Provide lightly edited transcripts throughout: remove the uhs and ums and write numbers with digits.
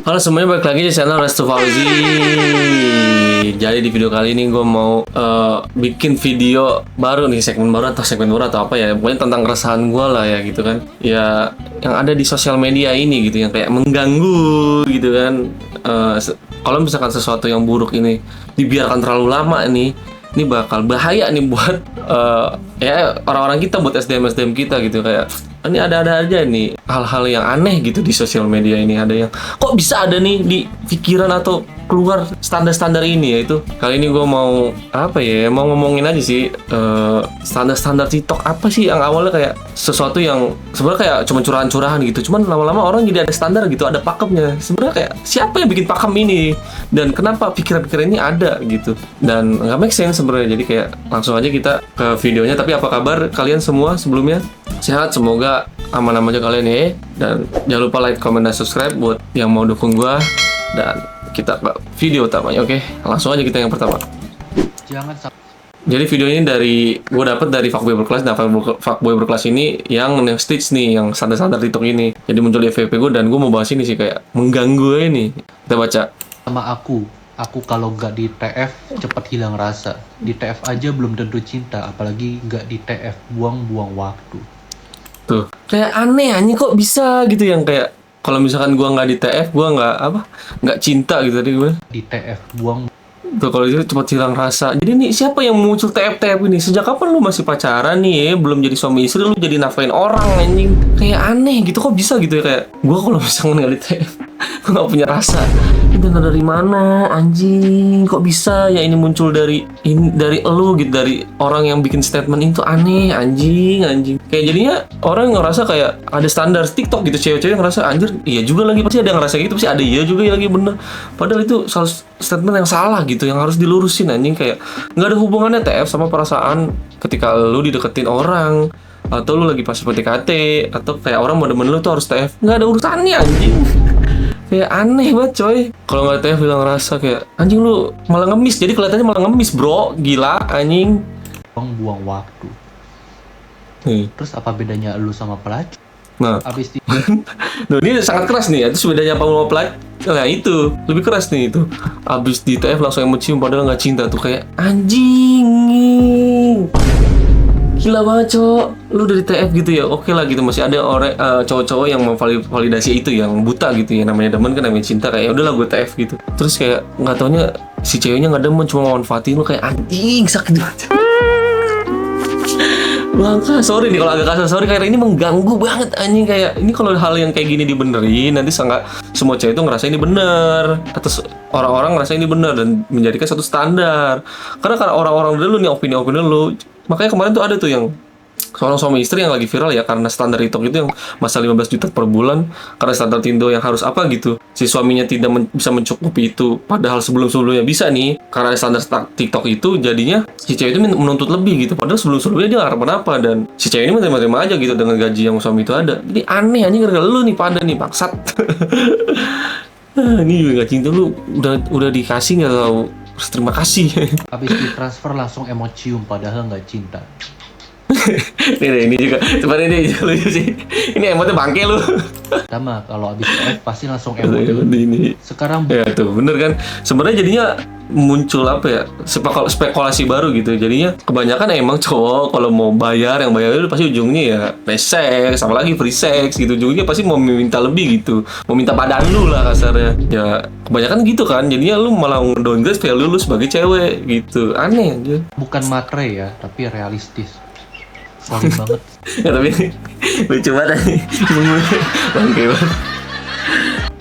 Halo semuanya, balik lagi di channel Restu Fauzi. Jadi di video kali ini gue mau bikin video baru nih, segmen baru atau apa ya, pokoknya tentang keresahan gue lah ya gitu kan. Ya yang ada di sosial media ini gitu, yang kayak mengganggu gitu kan. Kalau misalkan sesuatu yang buruk ini dibiarkan terlalu lama nih, ini bakal bahaya nih buat ya orang-orang kita, buat SDM kita gitu. Kayak ini ada aja nih hal-hal yang aneh gitu di sosial media ini. Ada yang kok bisa ada nih di pikiran atau keluar standar-standar ini, yaitu kali ini gue mau apa ya, mau ngomongin aja sih standar-standar TikTok apa sih yang awalnya kayak sesuatu yang sebenarnya kayak cuma curahan-curahan gitu, cuman lama-lama orang jadi ada standar gitu, ada pakemnya. Sebenarnya kayak siapa yang bikin pakem ini dan kenapa pikiran-pikiran ini ada gitu, dan nggak make sense sebenarnya. Jadi kayak langsung aja kita ke videonya. Tapi apa kabar kalian semua sebelumnya? Sehat, semoga aman-aman aja kalian ya. Dan jangan lupa like, comment, dan subscribe buat yang mau dukung gua. Dan kita ke video utamanya. Oke, langsung aja kita yang pertama. Jadi video ini gue dapet dari Fuckboy Berkelas. Nah, Fuckboy Berkelas ini yang stitch nih, yang standar-standar TikTok ini. Jadi muncul di FYP gue dan gue mau bahas ini sih, kayak mengganggu ini. Kita baca. Sama aku kalau nggak di TF cepat hilang rasa. Di TF aja belum tentu cinta, apalagi nggak di TF, buang-buang waktu. Tuh, kayak aneh anjing, kok bisa gitu, yang kayak kalau misalkan gua nggak di TF, gua nggak cinta gitu tadi gue. Di TF buang. Tuh, kalau itu cepat hilang rasa. Jadi nih siapa yang muncul TF ini? Sejak kapan lu masih pacaran nih ya? Belum jadi suami istri lu jadi nafkain orang anjing. Kayak aneh gitu, kok bisa gitu ya. Kayak gua kalau misalkan nggak di TF, gua nggak punya rasa. Itu dari mana anjing? Kok bisa ya ini muncul dari elu gitu, dari orang yang bikin statement itu. Aneh anjing. Kayak jadinya orang ngerasa kayak ada standar TikTok gitu, cewek-cewek ngerasa anjir, iya juga lagi, pasti ada yang ngerasa gitu, pasti ada iya juga yang lagi bener. Padahal itu statement yang salah gitu, yang harus dilurusin anjing. Kayak nggak ada hubungannya TF sama perasaan ketika lu dideketin orang, atau lu lagi pas PDKT, atau kayak orang mau demen lu tuh harus TF. Nggak ada urusannya anjing. Kayak aneh banget coy. Kalau nggak TF bilang rasa, kayak anjing lu malah ngemis. Jadi kelihatannya malah ngemis bro, gila anjing. Buang waktu. Nih. Terus apa bedanya lu sama pelacur? Nah, Abis di nah, ini sangat keras nih. Itu bedanya apa mau pelacur? Nah itu lebih keras nih itu. Abis di TF langsung emosi padahal nggak cinta tuh, kayak anjing. Gila banget cowok, lu dari TF gitu ya, oke lah gitu. Masih ada orang cowok-cowok yang memvalidasi itu, yang buta gitu ya, namanya demen kan, namanya cinta, kayak udahlah gue TF gitu. Terus kayak nggak taunya si ceweknya nggak demen, cuma manfaatin lu. Kayak anjing, sakit banget. Bangka, sorry nih kalau agak kasar, sorry, kayak ini mengganggu banget anjing. Kayak ini kalau hal yang kayak gini dibenerin, nanti semua cewek itu ngerasa ini bener, atau orang-orang ngerasa ini bener dan menjadikan satu standar. Karena orang-orang dulu nih, opini-opini dulu. Makanya kemarin tuh ada tuh yang seorang suami istri yang lagi viral ya, karena standar TikTok itu yang masa 15 juta per bulan, karena standar Tindo yang harus apa gitu, si suaminya tidak bisa mencukupi itu, padahal sebelum-sebelumnya bisa nih. Karena standar TikTok itu jadinya si cewek itu menuntut lebih gitu, padahal sebelum-sebelumnya dia gak apa-apa, dan si cewek ini menerima aja gitu dengan gaji yang suami itu ada. Jadi aneh anjing, gara-gara lu nih pada nih bangsat. Ini juga gak cinta, lu udah dikasih nggak tahu terima kasih. abis ditransfer langsung emocium padahal nggak cinta. ini juga sebenarnya ini lucu sih. Ini emotnya bangke lu. Sama kalau abis TF pasti langsung emosi. Ini Sekarang ya tuh bener kan, sebenarnya jadinya muncul apa ya, spekulasi baru gitu. Jadinya kebanyakan emang cowok kalau mau bayar, yang bayar itu pasti ujungnya ya free sex, apalagi free sex gitu. Ujungnya pasti mau minta lebih gitu, mau minta badan lu lah kasarnya ya. Kebanyakan gitu kan, jadinya lu malah downgrade value lu sebagai cewek gitu. Aneh aja. bukan matre ya, tapi realistis. Sorry banget. Ya tapi lucu banget nih. Bangke banget.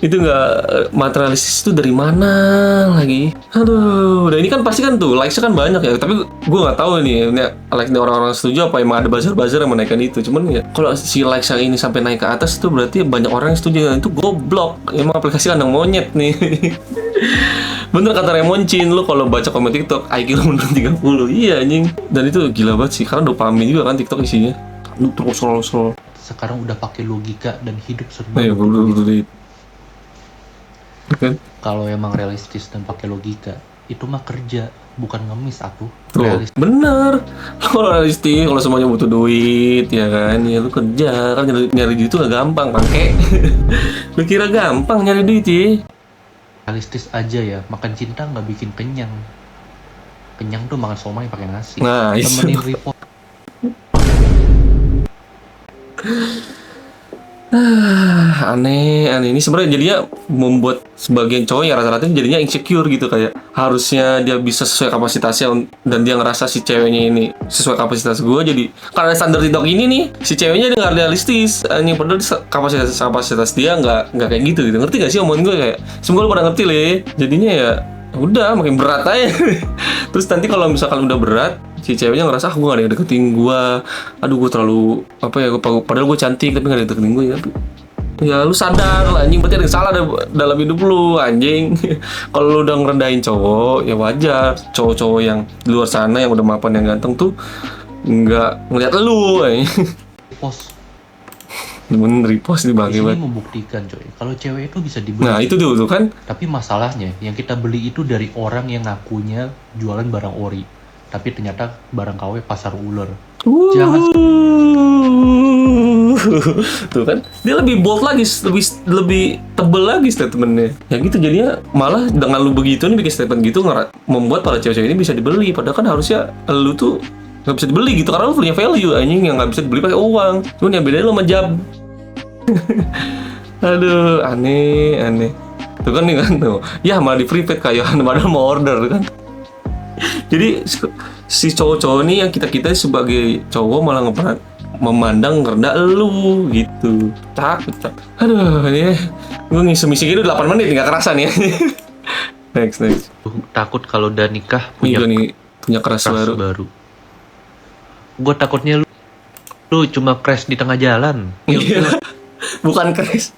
Itu nggak materialistis itu dari mana lagi? Aduh, udah ini kan pasti kan tuh likes-nya kan banyak ya. Tapi gue nggak tahu nih, ini like orang-orang setuju apa emang ada buzzer-buzzer yang menaikkan itu. Cuman ya kalau si likes yang ini sampai naik ke atas itu berarti banyak orang yang setuju. Itu goblok. Emang aplikasi kandang monyet nih. Bener kata Remoncin, lu kalau baca komen TikTok IQ lu menurun 30. Iya anjing. Dan itu gila banget sih, karena dopamin juga kan TikTok isinya. Lu terus scroll. Sekarang udah pakai logika dan hidup serba. Iya, betul. Kan? Kalau emang realistis dan pakai logika, itu mah kerja, bukan ngemis atuh. Tuh, bener. Kalau realistis, kalau semuanya butuh duit, ya kan, ya lu kerja kan, nyari duit itu gak gampang, pakai. Lu kira gampang nyari duit ya? realistis aja ya, makan cinta nggak bikin kenyang. Kenyang tuh makan somai pakai nasi. Nah, itu. Temenin report. Aneh ini sebenarnya jadinya membuat sebagian cowok ya rata-rata jadinya insecure gitu, kayak harusnya dia bisa sesuai kapasitasnya dan dia ngerasa si ceweknya ini sesuai kapasitas gue, jadi karena standar TikTok ini nih si ceweknya dia nggak realistis anjing, padahal kapasitas dia nggak kayak gitu, ngerti gak sih omongan gue? Kayak semoga lu pada ngerti le, jadinya ya udah makin berat aja. Terus nanti kalau misalkan udah berat si ceweknya ngerasa gue gak ada yang deketin gue, aduh gue terlalu apa ya, padahal gue cantik tapi gak ada yang deketin gue ya. Ya lu sadar lah anjing, berarti ada yang salah dalam hidup lu anjing. Kalau lu udah ngerendahin cowok ya wajar, cowok-cowok yang di luar sana yang udah mapan yang ganteng tuh nggak ngeliat lu anjing. Post. Cuman repost Di dibagi sini banget. membuktikan coy, kalau cewek itu bisa dibeli. Nah itu tuh kan. Tapi masalahnya yang kita beli itu dari orang yang ngakunya jualan barang ori, tapi ternyata barang KW pasar ular. Jangan. Tuh kan dia lebih bold lagi, lebih tebel lagi statementnya ya gitu, jadinya malah dengan lu begitu nih bikin statement gitu membuat para cewek-cewek ini bisa dibeli, padahal kan harusnya lu tuh nggak bisa dibeli gitu karena lu punya value anjing yang nggak bisa dibeli pakai uang, cuman yang bedanya lu sama jab. Aduh aneh tuh kan nih kan tuh ya malah di prepaid kayak padahal mau order kan. Jadi si cowok-cowok nih yang kita sebagai cowok malah memandang rendah lu gitu. Takut. Aduh ini gue ngisi-misi gitu 8 menit nggak kerasa nih. next Takut kalau udah nikah punya punya keras baru. Gue takutnya lu cuma crash di tengah jalan. Iya. Bukan crash.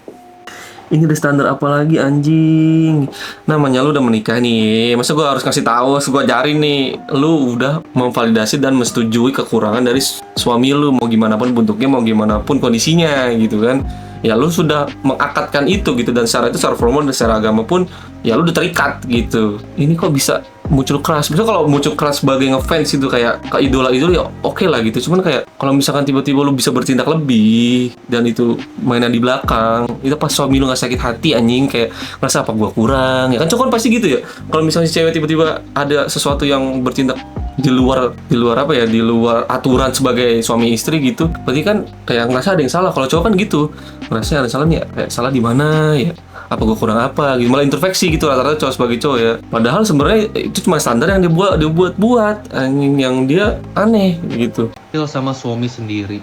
Ini udah standar apa lagi anjing? Namanya lu udah menikah nih, masa gue harus ngasih tahu, gue ajarin nih, lu udah memvalidasi dan menyetujui kekurangan dari suami lu, mau gimana pun bentuknya, mau gimana pun kondisinya gitu kan. Ya lu sudah mengakatkan itu gitu, dan secara formal dan secara agama pun ya lu udah terikat gitu. Ini kok bisa muncul keras? Misalnya kalau muncul keras sebagai ngefans itu kayak ke idola ya oke lah gitu. Cuman kayak kalau misalkan tiba-tiba lu bisa bertindak lebih dan itu mainan di belakang, itu pas suami lu nggak sakit hati anjing, kayak ngerasa apa gua kurang ya kan, cowok kan pasti gitu ya. Kalau misalnya si cewek tiba-tiba ada sesuatu yang bertindak di luar apa ya, di luar aturan sebagai suami istri gitu, berarti kan kayak ngerasa ada yang salah. Kalau cowok kan gitu, ngerasa ada salah nih, kayak salah di mana ya, apa gue kurang apa gitu, malah introspeksi gitu rata-rata cowok sebagai cowok ya. Padahal sebenarnya itu cuma standar yang dibuat anjing, yang dia aneh gitu. Feel sama suami sendiri.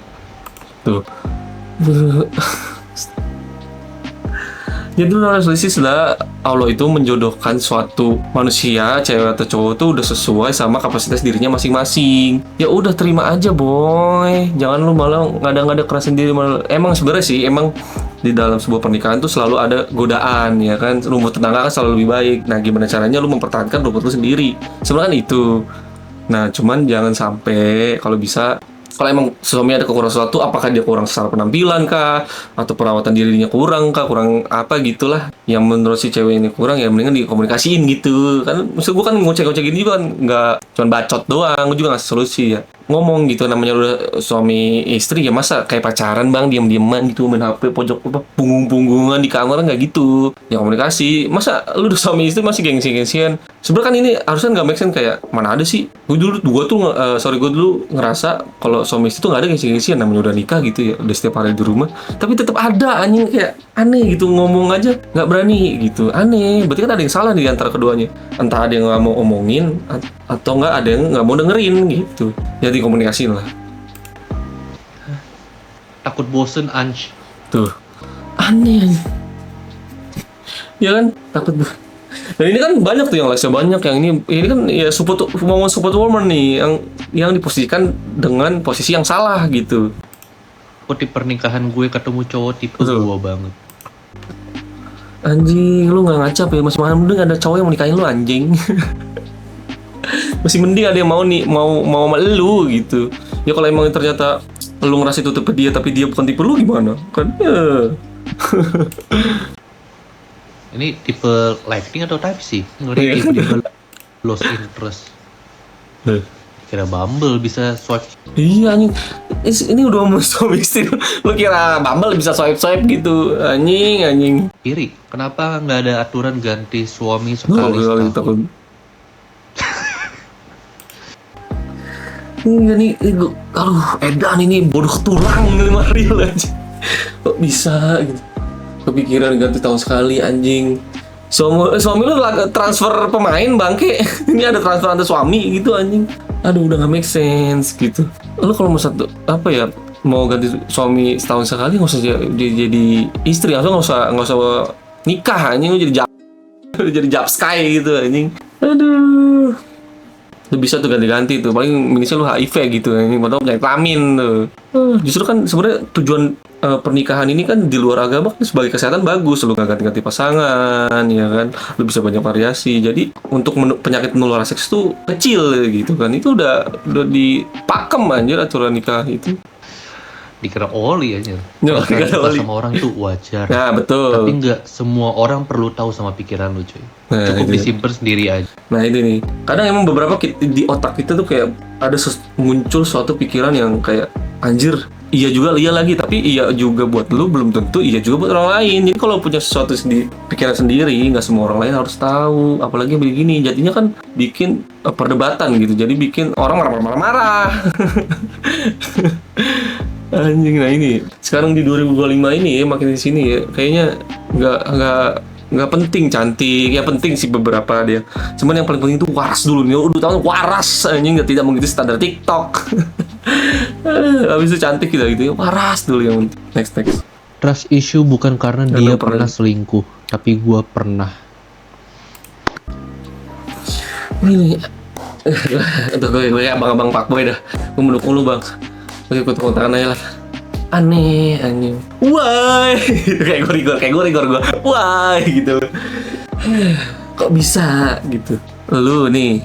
Tuh. Jadi realistis lah, Allah itu menjodohkan suatu manusia, cewek atau cowok tuh udah sesuai sama kapasitas dirinya masing-masing. Ya udah terima aja boy, jangan lu malah ngada-ngada keras sendiri. Emang sebenarnya sih emang di dalam sebuah pernikahan tuh selalu ada godaan ya kan, rumput tetangga kan selalu lebih baik. Nah gimana caranya lu mempertahankan rumput lu sendiri, sebenarnya kan itu. Nah cuman jangan sampai, kalau bisa, kalau emang suami ada kekurangan sesuatu, apakah dia kurang secara penampilan kah, atau perawatan dirinya kurang kah, kurang apa gitulah yang menurut si cewek ini kurang, ya mendingan dikomunikasiin gitu kan. Maksud gue kan ngoceh-ngoceh gini juga kan nggak cuma bacot doang, gue juga ngasih solusi ya, ngomong gitu. Namanya udah suami istri ya, masa kayak pacaran bang diam-diaman gitu main HP pojok apa punggung-punggungan di kamar, nggak gitu ya. Komunikasi, masa lu udah suami istri masih gengsi-gengsian? Sebenarnya kan ini harusnya nggak make sense, kayak mana ada sih. Gue dulu ngerasa kalau suami istri tuh nggak ada gengsi-gengsian, namanya udah nikah gitu ya, udah setiap hari di rumah, tapi tetap ada anjing, kayak aneh gitu, ngomong aja nggak berani gitu, aneh. Berarti kan ada yang salah di antara keduanya, entah ada yang nggak mau omongin atau nggak ada yang nggak mau dengerin gitu. Jadi komunikasiin lah. Takut bosen anj. Tuh aneh ya kan, takut. Dan ini kan banyak tuh yang like banyak, yang ini kan ya support woman nih, yang diposisikan dengan posisi yang salah gitu. Kok di pernikahan gue ketemu cowok tipe gue banget. Anjing, lu nggak ngacap ya? Masih mending ada cowok yang mau nikahin lu anjing. Masih mending ada yang mau sama lu gitu. Ya kalau emang ternyata lu ngerasa itu tipe dia tapi dia bukan tipe lu, gimana? Kan ya. Ini tipe lighting atau type sih? Ngeri tipe lost interest. Kira Bumble bisa swipe Iya anjing. Ini udah mau suami istri. Lu kira Bumble bisa swipe gitu? Anjing. kiri. Kenapa nggak ada aturan ganti suami Oh, sekali setahun? takut. Ini aduh, edan ini bodoh tulang nih Mario aja. Kok bisa gitu? Kepikiran ganti tahun sekali anjing. Suami lu transfer pemain bangke. Ini ada transfer antar suami gitu anjing. Aduh udah gak make sense gitu. Lu kalau mau satu apa ya mau ganti suami setahun sekali nggak usah jadi istri, atau nggak usah nikah anjing, lu jadi jadi japskai gitu anjing. Aduh. Lu bisa tuh ganti-ganti tuh, paling minusnya lu HIV gitu anjing, padahal penyakit kelamin tuh. Justru kan sebenarnya tujuan pernikahan ini kan di luar agama kan sebagai kesehatan bagus, lu gak ganti-ganti pasangan ya kan, lu bisa banyak variasi. Jadi untuk penyakit menular seks tuh kecil gitu kan, itu udah dipakem anjir aturan nikah itu. Dikira oli aja. Ya, Kalau dikira suka oli. sama orang itu wajar. Nah betul. Tapi nggak semua orang perlu tahu sama pikiran lu cuy. Nah, Cukup itu. disimpan sendiri aja. Nah itu nih, kadang emang beberapa di otak kita tuh kayak ada muncul suatu pikiran yang kayak anjir, iya juga iya lagi, tapi iya juga buat lu belum tentu iya juga buat orang lain. Jadi kalau punya sesuatu pikiran sendiri, nggak semua orang lain harus tahu. Apalagi begini, jadinya kan bikin perdebatan gitu. Jadi bikin orang marah-marah. Anjing. Nah ini sekarang di 2025 ini ya, makin di sini ya, kayaknya nggak penting cantik, ya penting sih beberapa dia. Cuman yang paling penting itu waras dulu nih. Udah tahu waras anjing, nggak tidak mengikuti standar TikTok. Habis itu cantik gitu ya, waras dulu yang penting. Next. Trust issue bukan karena Nggak dia tahu pernah selingkuh, tapi gua pernah. Ini untuk gue abang-abang Pak Boy dah, gue mendukung lu bang. Gue ikut tangan aja lah. Aneh anjing. Why? kayak gue rigor gue. Why gitu. Kok bisa gitu? Lu nih,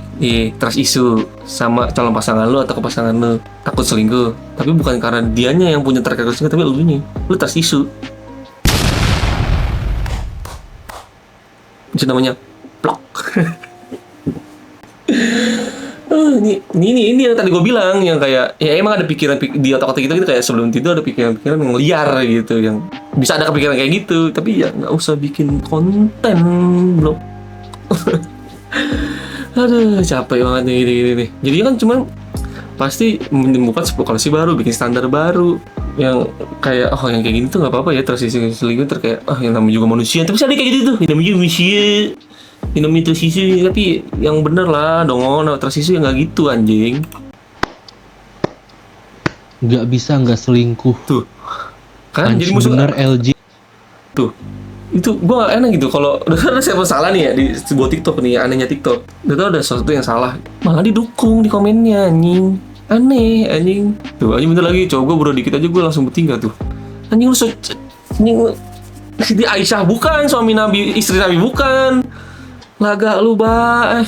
trust issue sama calon pasangan lu atau ke pasangan lu takut selingkuh, tapi bukan karena dianya yang punya track record selingkuh, tapi lu nih, lu trust issue. Itu namanya plok. Ini yang tadi gue bilang, yang kayak ya emang ada pikiran di otak-otak kita gitu, kayak sebelum tidur ada pikiran-pikiran yang liar gitu, yang bisa ada kepikiran kayak gitu, tapi ya nggak usah bikin konten bro. Aduh capek banget nih gini nih. Jadi kan cuman pasti menemukan sebuah koleksi baru, bikin standar baru yang kayak yang kayak gini tuh nggak apa-apa ya, transisi selingkuh kayak yang namanya juga manusia, tapi ada kayak gitu tuh, yang namanya manusia. Minum itu sisi, tapi yang bener lah dong, transisi yang nggak gitu anjing. Nggak bisa nggak selingkuh. Tuh kan Punch jadi musuh bener LG. tuh. Itu gua gak enak gitu kalau udah ada siapa salah nih ya di sebuah TikTok nih, anehnya TikTok. Udah tau ada sesuatu yang salah, malah didukung di komennya anjing. Aneh anjing. Tuh anjing bentar lagi cowok gua bro dikit aja gua langsung bertingkah tuh. Anjing lu anjing di Aisyah bukan, suami Nabi, istri Nabi bukan. Laga lu mbak.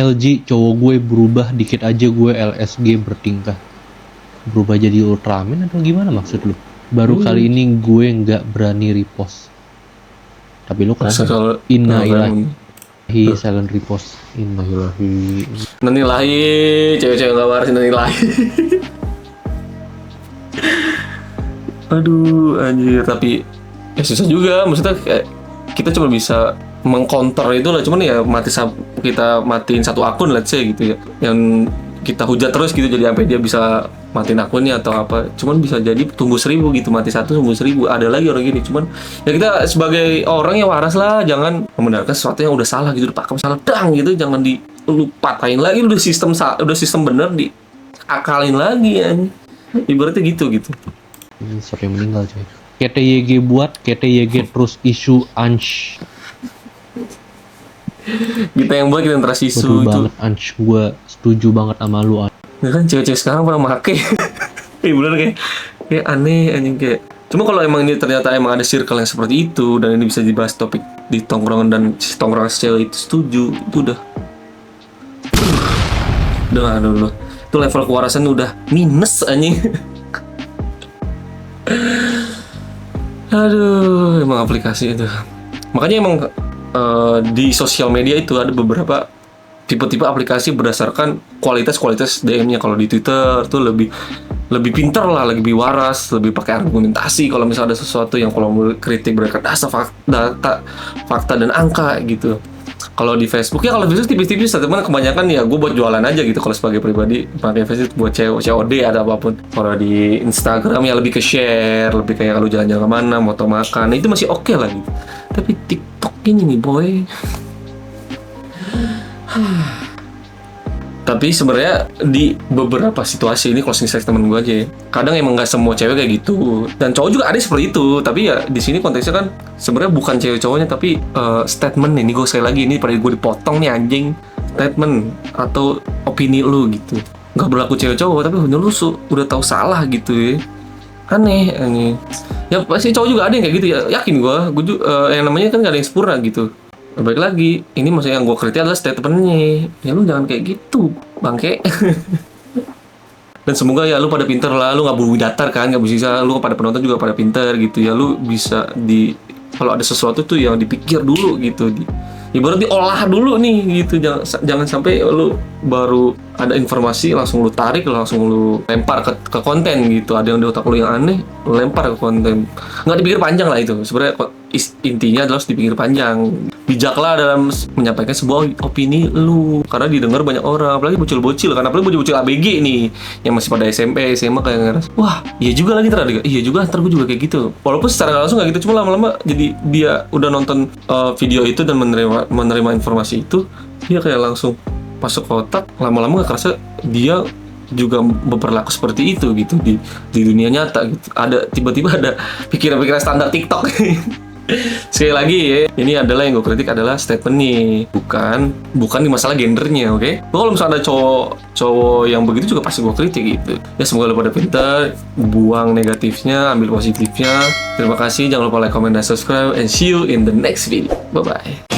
LG cowok gue berubah dikit aja gue LSG bertingkah. Berubah jadi Ultraman atau gimana maksud lu? Baru kali ini gue nggak berani repost. Tapi lu kan innalillahi silent repost. Innalillahi. Nanilahi, cewek-cewek gak waras nanilahi. Aduh anjir, tapi ya susah juga, maksudnya kayak kita cuma bisa mengcounter itu lah, cuman ya kita matiin satu akun let's say gitu ya, yang kita hujat terus gitu, jadi sampai dia bisa matiin akunnya atau apa, cuman bisa jadi tumbuh 1000 gitu, mati satu tumbuh 1000. Ada lagi orang gini, cuman ya kita sebagai orang yang waras lah, jangan membenarkan sesuatu yang udah salah gitu, udah pakem salah dang gitu, jangan patahin lagi, udah sistem bener diakalin lagi ya, ibaratnya gitu. Siapa yang meninggal coy? KTYG buat KTYG terus isu Ansh. Kita yang buat kita trust Betul isu itu. banget Ansh, gue setuju banget sama lu Ansh. Ya kan cewek-cewek sekarang pada make. Iya bener kayak aneh anjing kayak. Cuma kalau emang ini ternyata emang ada circle yang seperti itu dan ini bisa dibahas topik di tongkrongan dan si tongkrongan cewek itu setuju, itu udah aduh. Itu level kewarasan udah minus anjing. Aduh, emang aplikasi itu. Makanya emang di sosial media itu ada beberapa tipe-tipe aplikasi berdasarkan kualitas DM-nya. Kalau di Twitter tuh lebih pinter lah, lebih waras, lebih pakai argumentasi. Kalau misalnya ada sesuatu yang kalau mau kritik berdasar fakta dan angka gitu. Kalau di Facebook ya, kalau Facebook tipis-tipis, teman kebanyakan ya gue buat jualan aja gitu. Kalau sebagai pribadi pakai Facebook buat COD atau apapun. Kalau di Instagram ya lebih ke share, lebih kayak kalau jalan-jalan kemana, moto makan, itu masih oke lah gitu. Tapi TikTok ini nih boy. Tapi sebenarnya di beberapa situasi ini closing statement gue aja ya. Kadang emang nggak semua cewek kayak gitu. Dan cowok juga ada seperti itu. Tapi ya di sini konteksnya kan sebenarnya bukan cewek cowoknya, tapi statement nih. Ini gue sekali lagi, ini pada gue dipotong nih anjing. Statement atau opini lu gitu. Nggak berlaku cewek cowok, tapi lu udah tahu salah gitu ya. Aneh ini. Ya pasti cowok juga ada yang kayak gitu ya. Yakin gue juga, yang namanya kan nggak ada yang sempurna gitu. Baik lagi, ini maksudnya yang gue kritik adalah statementnya. Ya lu jangan kayak gitu, bangke. Dan semoga ya lu pada pinter lah, lu nggak buru datar kan, nggak bisa, lu pada penonton juga pada pinter gitu ya. Lu bisa kalau ada sesuatu tuh yang dipikir dulu gitu. Ibarat diolah dulu nih gitu, jangan sampai lu baru ada informasi langsung lu tarik, langsung lu lempar ke konten gitu. Ada yang di otak lu yang aneh, lu lempar ke konten. Nggak dipikir panjang lah itu. Sebenarnya intinya adalah harus dipikir panjang. Bijaklah dalam menyampaikan sebuah opini lu, karena didengar banyak orang, apalagi bocil-bocil kan, apalagi bocil ABG nih yang masih pada SMP, SMA kayak ngeras, wah iya juga lagi iya juga ntar gue juga kayak gitu. Walaupun secara langsung nggak gitu, cuma lama-lama jadi dia udah nonton video itu dan menerima informasi itu, dia kayak langsung masuk ke otak, lama-lama nggak kerasa dia juga berperilaku seperti itu gitu di dunia nyata gitu. Ada tiba-tiba ada pikiran-pikiran standar TikTok. Sekali lagi ya, ini adalah yang gue kritik adalah statement nih, bukan di masalah gendernya, oke? Kalau misalnya ada cowok yang begitu juga pasti gue kritik gitu. Ya semoga lo pada pintar, buang negatifnya, ambil positifnya. Terima kasih, jangan lupa like, comment, dan subscribe, and see you in the next video. Bye bye.